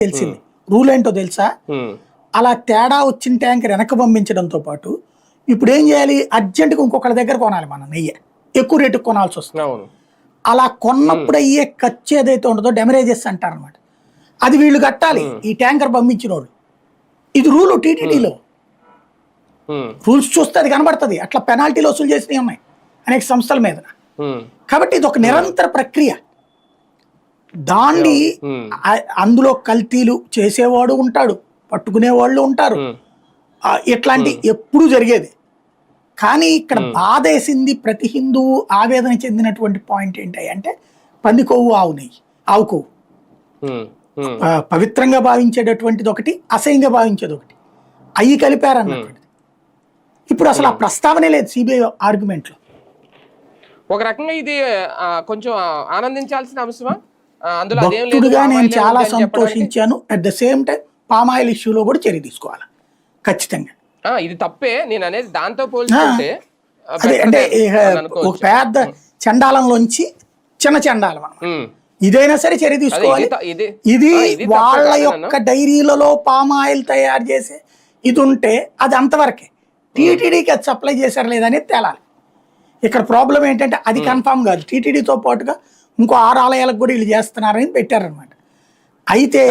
తెలిసింది. రూల్ ఏంటో తెలుసా? అలా తేడా వచ్చిన ట్యాంకర్ వెనక్కి పంపించడంతో పాటు ఇప్పుడు ఏం చేయాలి, అర్జెంటుగా ఇంకొకరి దగ్గర కొనాలి మనం నెయ్యి, ఎక్కువ రేటుకు కొనాల్సి వస్తుంది. అలా కొన్నప్పుడు అయ్యే ఖర్చు ఏదైతే ఉంటుందో డెమరేజెస్ అంటారు అనమాట, అది వీళ్ళు కట్టాలి ఈ ట్యాంకర్ పంపించిన వాళ్ళు. ఇది రూలు టీటీడీలో రూల్స్ చూస్తే అది కనబడుతుంది. అట్లా పెనాల్టీలు వసూలు చేసినవి ఉన్నాయి అనేక సంస్థల మీద. కాబట్టి ఇది ఒక నిరంతర ప్రక్రియ. దాన్ని అందులో కల్తీలు చేసేవాడు ఉంటాడు, పట్టుకునే వాళ్ళు ఉంటారు, ఇట్లాంటి ఎప్పుడు జరిగేది. కానీ ఇక్కడ బాధేసింది ప్రతి హిందువు ఆవేదన చెందినటువంటి పాయింట్ ఏంటి అంటే పంది కొవ్వు, ఆవు నెయ్యి, ఆవు కొవ్వు పవిత్రంగా భావించేటటువంటిది ఒకటి, అసహ్యంగా భావించేది ఒకటి, అయ్యి కలిపారన్నటువంటిది. ఇప్పుడు అసలు ఆ ప్రస్తావనే లేదు సిబిఐ ఆర్గ్యుమెంట్ లో. ఒక రకంగా ఇది కొంచెం ఆనందించాల్సిన అంశమా? భక్తుడుగా నేను చాలా సంతోషించాను. At the same time palm oil ఇష్యూలో కూడా చర్య తీసుకోవాలి ఖచ్చితంగా. ఇది తప్పే నేను అనేది, దాంతో పోల్చుకుంటే అదే అంటే ఒక పెద్ద చండాలంలోంచి చిన్న చండాలం అన్నమాట. ఇదైనా సరే చర్య తీసుకోవాలి. ఇది వాళ్ళ యొక్క డైరీలలో పామాయిల్ తయారు చేసే ఇది ఉంటే అది అంతవరకే. టీటీడీకి అది సప్లై చేశారు లేదనేది తేలాలి. ఇక్కడ ప్రాబ్లం ఏంటంటే అది కన్ఫామ్ కాదు. టీటీడీతో పాటుగా ఇంకో 6 ఆలయాలకు కూడా వీళ్ళు చేస్తున్నారని పెట్టారనమాట. అయితే